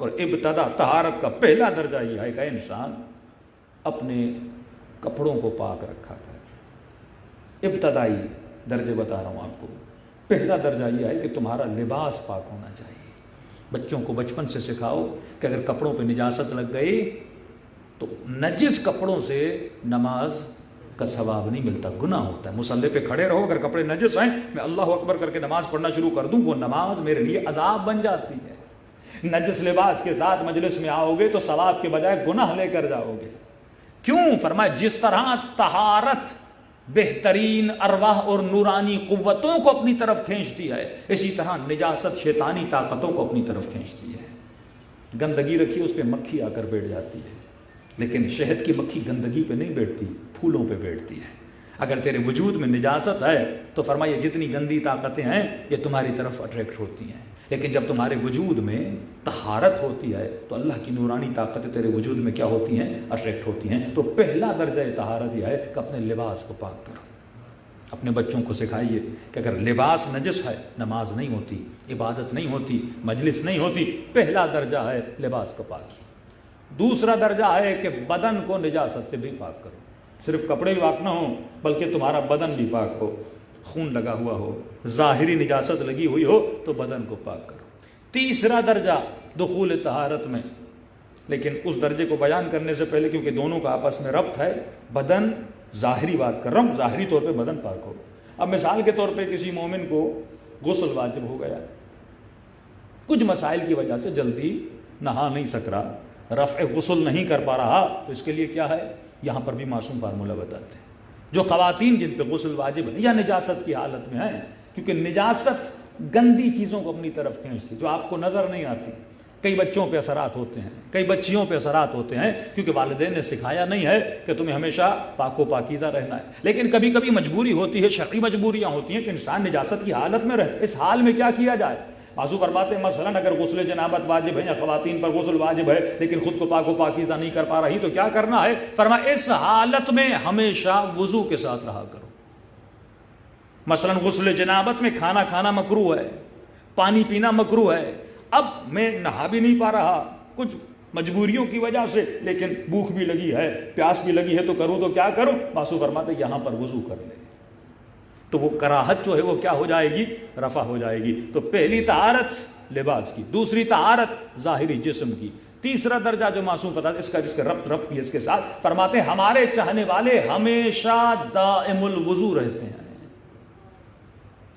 اور ابتدا طہارت کا پہلا درجہ یہ ہے کہ انسان اپنے کپڑوں کو پاک رکھا کرے. ابتدائی درجے بتا رہا ہوں آپ کو. پہلا درجہ یہ ہے کہ تمہارا لباس پاک ہونا چاہیے. بچوں کو بچپن سے سکھاؤ کہ اگر کپڑوں پہ نجاست لگ گئی تو نجس کپڑوں سے نماز کا ثواب نہیں ملتا، گناہ ہوتا ہے. مصلی پہ کھڑے رہو، اگر کپڑے نجس ہیں میں اللہ اکبر کر کے نماز پڑھنا شروع کر دوں، وہ نماز میرے لیے عذاب بن جاتی ہے. نجس لباس کے ساتھ مجلس میں آؤ گے تو ثواب کے بجائے گناہ لے کر جاؤ گے. کیوں؟ فرمایا جس طرح طہارت بہترین ارواح اور نورانی قوتوں کو اپنی طرف کھینچتی ہے، اسی طرح نجاست شیطانی طاقتوں کو اپنی طرف کھینچتی ہے. گندگی رکھی اس پہ مکھی آ کر بیٹھ جاتی ہے، لیکن شہد کی مکھی گندگی پہ نہیں بیٹھتی، پھولوں پہ بیٹھتی ہے. اگر تیرے وجود میں نجاست ہے تو فرمایا جتنی گندی طاقتیں ہیں یہ تمہاری طرف اٹریکٹ ہوتی ہیں، لیکن جب تمہارے وجود میں طہارت ہوتی ہے تو اللہ کی نورانی طاقتیں تیرے وجود میں کیا ہوتی ہیں؟ اٹریکٹ ہوتی ہیں. تو پہلا درجہ طہارت یہ ہے کہ اپنے لباس کو پاک کرو. اپنے بچوں کو سکھائیے کہ اگر لباس نجس ہے نماز نہیں ہوتی، عبادت نہیں ہوتی، مجلس نہیں ہوتی. پہلا درجہ ہے لباس کا پاکی. دوسرا درجہ ہے کہ بدن کو نجاست سے بھی پاک کرو. صرف کپڑے بھی پاک نہ ہوں بلکہ تمہارا بدن بھی پاک ہو، خون لگا ہوا ہو، ظاہری نجاست لگی ہوئی ہو تو بدن کو پاک کرو. تیسرا درجہ دخول طہارت میں، لیکن اس درجے کو بیان کرنے سے پہلے کیونکہ دونوں کا آپس میں ربط ہے، بدن ظاہری بات کر رہا ہوں، ظاہری طور پہ بدن پاک ہو. اب مثال کے طور پہ کسی مومن کو غسل واجب ہو گیا، کچھ مسائل کی وجہ سے جلدی نہا نہیں سک رہا، رفع غسل نہیں کر پا رہا، تو اس کے لیے کیا ہے؟ یہاں پر بھی معصوم فارمولہ بتاتے ہیں. جو خواتین جن پہ غسل واجب ہے یا نجاست کی حالت میں ہیں، کیونکہ نجاست گندی چیزوں کو اپنی طرف کھینچتی جو آپ کو نظر نہیں آتی. کئی بچوں پہ اثرات ہوتے ہیں، کئی بچیوں پہ اثرات ہوتے ہیں کیونکہ والدین نے سکھایا نہیں ہے کہ تمہیں ہمیشہ پاک و پاکیزہ رہنا ہے. لیکن کبھی کبھی مجبوری ہوتی ہے، شرعی مجبوریاں ہوتی ہیں کہ انسان نجاست کی حالت میں رہتا ہے. اس حال میں کیا کیا جائے؟ بازو فرماتے ہیں مثلا اگر غسل جنابت واجب ہے یا خواتین پر غسل واجب ہے لیکن خود کو پاک و پاکیزہ نہیں کر پا رہی تو کیا کرنا ہے؟ فرمایا اس حالت میں ہمیشہ وضو کے ساتھ رہا کرو. مثلا غسل جنابت میں کھانا کھانا مکروہ ہے، پانی پینا مکروہ ہے. اب میں نہا بھی نہیں پا رہا کچھ مجبوریوں کی وجہ سے، لیکن بھوک بھی لگی ہے، پیاس بھی لگی ہے، تو کروں تو کیا کروں؟ بازو فرماتے یہاں پر وضو کر لے تو وہ کراہت جو ہے وہ کیا ہو جائے گی؟ رفع ہو جائے گی. تو پہلی طہارت لباس کی، دوسری طہارت ظاہری جسم کی. تیسرا درجہ جو معصوم بتا اس کا ربط بھی اس کے ساتھ فرماتے ہیں ہمارے چاہنے والے ہمیشہ دائم الوضو رہتے ہیں،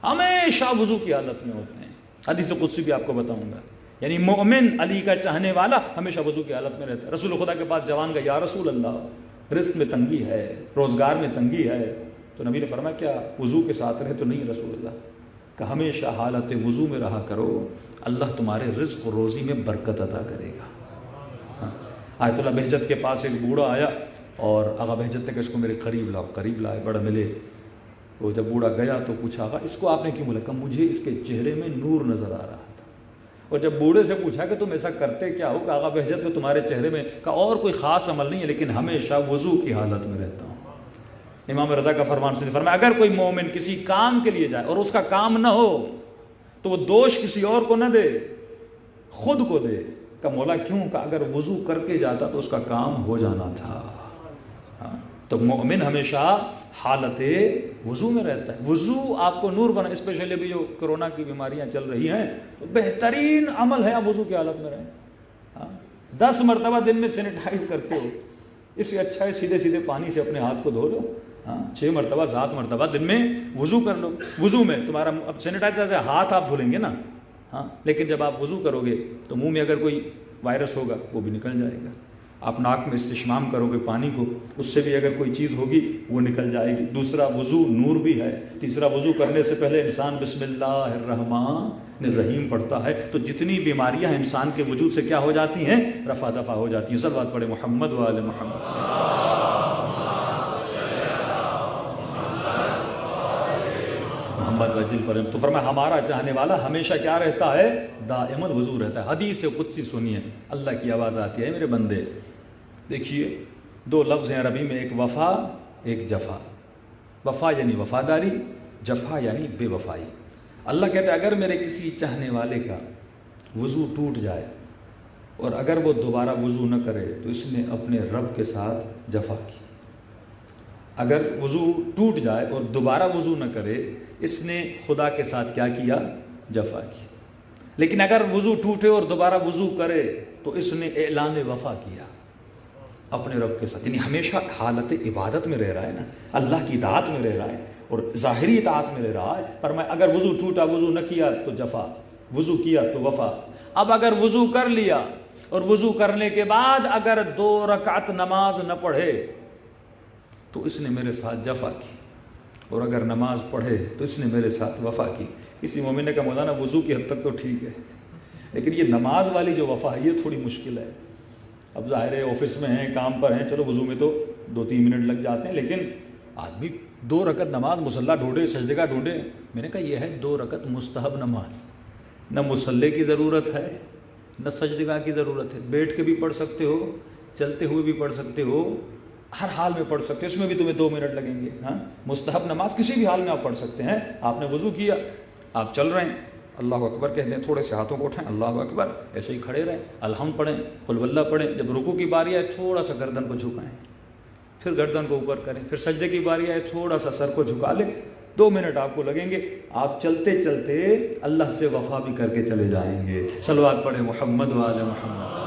ہمیشہ وضو کی حالت میں ہوتے ہیں. حدیث قدسی بھی آپ کو بتاؤں گا. یعنی مومن علی کا چاہنے والا ہمیشہ وضو کی حالت میں رہتا ہے. رسول خدا کے پاس جوان گئے، یا رسول اللہ رزق میں تنگی ہے، روزگار میں تنگی ہے. تو نبی نے فرمایا کیا وضو کے ساتھ رہے؟ تو نہیں رسول اللہ، کہ ہمیشہ حالت وضو میں رہا کرو، اللہ تمہارے رزق و روزی میں برکت عطا کرے گا. آیت اللہ بہجت کے پاس ایک بوڑھا آیا اور آقا بہجت نے کہا اس کو میرے قریب لائے، بڑا ملے. وہ جب بوڑھا گیا تو پوچھا آقا اس کو آپ نے کیوں بولا؟ کہ مجھے اس کے چہرے میں نور نظر آ رہا تھا. اور جب بوڑھے سے پوچھا کہ تم ایسا کرتے کیا ہو؟ کہ آقا بہجت کو تمہارے چہرے میں کا اور کوئی خاص عمل نہیں ہے لیکن ہمیشہ وضو کی حالت میں رہتا ہوں. امام رضا کا فرمان سے فرمایا اگر کوئی مومن کسی کام کے لیے جائے اور اس کا کام نہ ہو تو وہ دوش کسی اور کو نہ دے، خود کو دے. کہ مولا کیوں؟ کہ اگر وضو کر کے جاتا تو اس کا کام ہو جانا تھا. تو مومن ہمیشہ حالت وضو میں رہتا ہے. وضو آپ کو نور بنا، اسپیشلی بھی جو کرونا کی بیماریاں چل رہی ہیں تو بہترین عمل ہے آپ وضو کی حالت میں رہیں. 10 مرتبہ دن میں سینیٹائز کرتے ہو، اس سے اچھا ہے سیدھے سیدھے پانی سے اپنے ہاتھ کو دھو لو. 6 مرتبہ 7 مرتبہ دن میں وضو کر لو. وضو میں تمہارا اب سینیٹائزر سے ہاتھ آپ دھلیں گے نا، لیکن جب آپ وضو کرو گے تو منہ میں اگر کوئی وائرس ہوگا وہ بھی نکل جائے گا. آپ ناک میں استشمام کرو گے پانی کو، اس سے بھی اگر کوئی چیز ہوگی وہ نکل جائے گی. دوسرا وضو نور بھی ہے. تیسرا وضو کرنے سے پہلے انسان بسم اللہ الرحمن الرحیم پڑھتا ہے تو جتنی بیماریاں انسان کے وجود سے کیا ہو جاتی ہیں؟ رفع دفع ہو جاتی ہیں. سب بات پڑھے محمد و آل محمد. تو فرمایا ہمارا چاہنے والا ہمیشہ کیا رہتا ہے؟ دائم الوضو رہتا ہے. حدیث قدسی سنیے، اللہ کی آواز آتی ہے میرے بندے. دیکھیے 2 لفظ ہیں عربی میں، ایک وفا ایک جفا. وفا یعنی وفاداری، جفا یعنی بے وفائی. اللہ کہتا ہے اگر میرے کسی چاہنے والے کا وضو ٹوٹ جائے اور اگر وہ دوبارہ وضو نہ کرے تو اس نے اپنے رب کے ساتھ جفا کی. اگر وضو ٹوٹ جائے اور دوبارہ وضو نہ کرے اس نے خدا کے ساتھ کیا کیا؟ جفا کی. لیکن اگر وضو ٹوٹے اور دوبارہ وضو کرے تو اس نے اعلان وفا کیا اپنے رب کے ساتھ. یعنی ہمیشہ حالت عبادت میں رہ رہا ہے نا, اللہ کی اطاعت میں رہ رہا ہے اور ظاہری اطاعت میں رہ رہا ہے. فرمایا اگر وضو ٹوٹا, وضو نہ کیا تو جفا, وضو کیا تو وفا. اب اگر وضو کر لیا اور وضو کرنے کے بعد اگر 2 رکعت نماز نہ پڑھے تو اس نے میرے ساتھ جفا کی, اور اگر نماز پڑھے تو اس نے میرے ساتھ وفا کی. کسی مومن نے کہا مولانا وضو کی حد تک تو ٹھیک ہے, لیکن یہ نماز والی جو وفا ہے یہ تھوڑی مشکل ہے. اب ظاہر ہے آفس میں ہیں, کام پر ہیں, چلو وضو میں تو 2-3 منٹ لگ جاتے ہیں, لیکن آدمی 2 رکعت نماز مصلی ڈھونڈے, سجدے ڈھونڈے. میں نے کہا یہ ہے 2 رکعت مستحب نماز, نہ مصلی کی ضرورت ہے نہ سجدگاہ کی ضرورت ہے. بیٹھ کے بھی پڑھ سکتے ہو, چلتے ہوئے بھی پڑھ سکتے ہو, ہر حال میں پڑھ سکتے ہو, اس میں بھی تمہیں 2 منٹ لگیں گے. ہاں, مستحب نماز کسی بھی حال میں آپ پڑھ سکتے ہیں. آپ نے وضو کیا, آپ چل رہے ہیں, اللہ اکبر کہتے ہیں, تھوڑے سے ہاتھوں کو اٹھائیں, اللہ اکبر, ایسے ہی کھڑے رہیں, الحمد پڑھیں, قل واللہ پڑھیں. جب رکوع کی باری آئے تھوڑا سا گردن کو جھکائیں, پھر گردن کو اوپر کریں, پھر سجدے کی باری آئے تھوڑا سا سر کو جھکا لیں. 2 منٹ آپ کو لگیں گے. آپ چلتے چلتے اللہ سے وفا بھی کر کے چلے جائیں گے. صلوات پڑھیں محمد و آل محمد.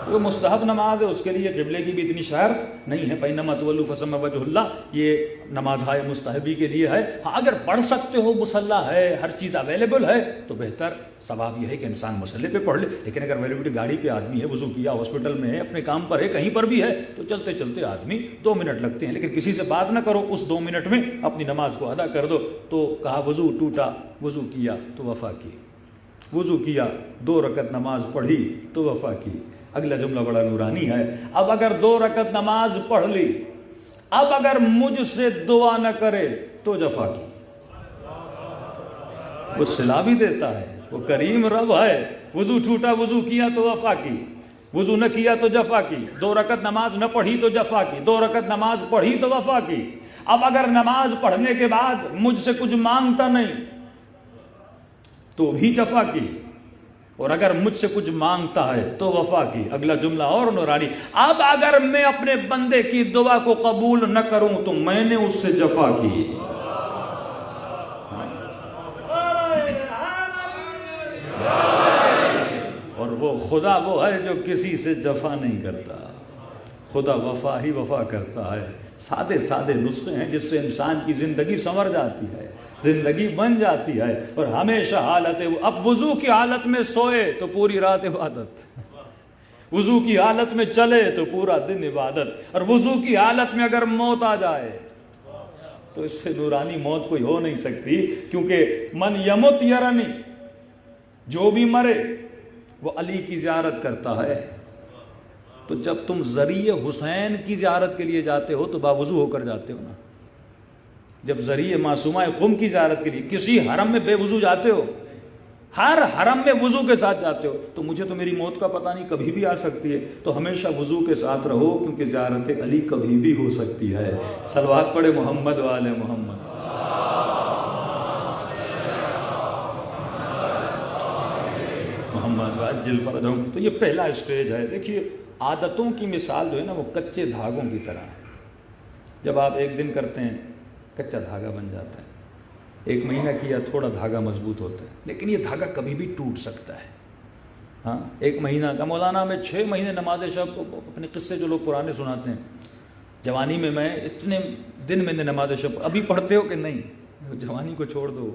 وہ مستحب نماز ہے, اس کے لیے قبلے کی بھی اتنی شرط نہیں ہے. فَإِنَّمَا تُوَلُّوا فَثَمَّ وَجْهُ اللَّهِ, یہ نماز ہے مستحبی کے لیے ہے. ہاں اگر پڑھ سکتے ہو, مصلی ہے, ہر چیز اویلیبل ہے, تو بہتر ثواب یہ ہے کہ انسان مصلی پہ پڑھ لے. لیکن اگر اویلیبلٹی گاڑی پہ آدمی ہے, وضو کیا, ہاسپٹل میں ہے, اپنے کام پر ہے, کہیں پر بھی ہے, تو چلتے چلتے آدمی 2 منٹ لگتے ہیں. لیکن کسی سے بات نہ کرو, اس 2 منٹ میں اپنی نماز کو ادا کر دو. تو کہا وضو ٹوٹا, وضو کیا تو وفا کی, وضو کیا 2 رکعت نماز پڑھی تو وفا کی. اگلا جملہ بڑا نورانی ہے. اب اگر 2 رکعت نماز پڑھ لی, اب اگر مجھ سے دعا نہ کرے تو جفا کی. وہ صلا بھی دیتا ہے, وہ کریم رب ہے. وضو ٹوٹا, وضو کیا تو وفا کی, وضو نہ کیا تو جفا کی, 2 رکعت نماز نہ پڑھی تو جفا کی, 2 رکعت نماز پڑھی تو وفا کی. اب اگر نماز پڑھنے کے بعد مجھ سے کچھ مانگتا نہیں تو بھی جفا کی, اور اگر مجھ سے کچھ مانگتا ہے تو وفا کی. اگلا جملہ اور نورانی. اب اگر میں اپنے بندے کی دعا کو قبول نہ کروں تو میں نے اس سے جفا کی. اور وہ خدا وہ ہے جو کسی سے جفا نہیں کرتا. خدا وفا ہی وفا کرتا ہے. سادے سادے نسخے ہیں جس سے انسان کی زندگی سنور جاتی ہے, زندگی بن جاتی ہے. اور ہمیشہ حالت, اب وضو کی حالت میں سوئے تو پوری رات عبادت, وضو کی حالت میں چلے تو پورا دن عبادت, اور وضو کی حالت میں اگر موت آ جائے تو اس سے نورانی موت کوئی ہو نہیں سکتی. کیونکہ من یمت یرنی, جو بھی مرے وہ علی کی زیارت کرتا ہے. تو جب تم ذریعہ حسین کی زیارت کے لیے جاتے ہو تو باوضو ہو کر جاتے ہو نا. جب ذریعہ معصومہ قم کی زیارت کے لیے کسی حرم میں بے وضو جاتے ہو, ہر حرم میں وضو کے ساتھ جاتے ہو, تو مجھے تو میری موت کا پتہ نہیں, کبھی بھی آ سکتی ہے. تو ہمیشہ وضو کے ساتھ رہو, کیونکہ زیارت علی کبھی بھی ہو سکتی ہے. صلوات پڑھے محمد و آل محمد. محمد عجل فرجہم. تو یہ پہلا اسٹیج ہے. دیکھیے عادتوں کی مثال جو ہے نا وہ کچے دھاگوں کی طرح ہے. جب آپ ایک دن کرتے ہیں کچا دھاگا بن جاتا ہے, 1 مہینہ کیا تھوڑا دھاگا مضبوط ہوتا ہے, لیکن یہ دھاگا کبھی بھی ٹوٹ سکتا ہے. ہاں 1 مہینہ کا, مولانا میں 6 مہینے نماز شب, اپنے قصے جو لوگ پرانے سناتے ہیں, جوانی میں اتنے دن میں نے نماز شب. ابھی پڑھتے ہو کہ نہیں؟ جوانی کو چھوڑ دو,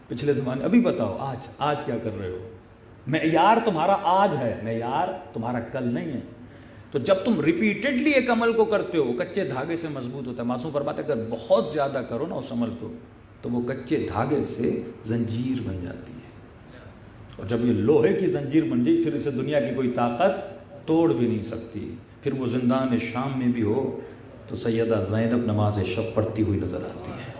پچھلے زمانے. ابھی بتاؤ آج کیا کر رہے ہو؟ معیار تمہارا آج ہے, معیار تمہارا کل نہیں ہے. تو جب تم ریپیٹڈلی ایک عمل کو کرتے ہو وہ کچے دھاگے سے مضبوط ہوتا ہے. معصوم فرماتے ہیں اگر بہت زیادہ کرو نا اس عمل کو تو وہ کچے دھاگے سے زنجیر بن جاتی ہے. اور جب یہ لوہے کی زنجیر بن جائے پھر اسے دنیا کی کوئی طاقت توڑ بھی نہیں سکتی. پھر وہ زندان شام میں بھی ہو تو سیدہ زینب نماز شب پڑھتی ہوئی نظر آتی ہے.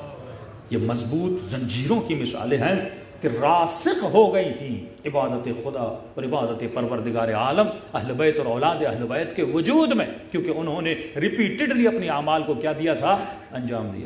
یہ مضبوط زنجیروں کی مثالیں ہیں. کہ راسخ ہو گئی تھیں عبادت خدا اور عبادت پروردگار عالم اہل بیت اور اولاد اہل بیت کے وجود میں، کیونکہ انہوں نے ریپیٹڈلی اپنی اعمال کو کیا دیا تھا؟ انجام دیا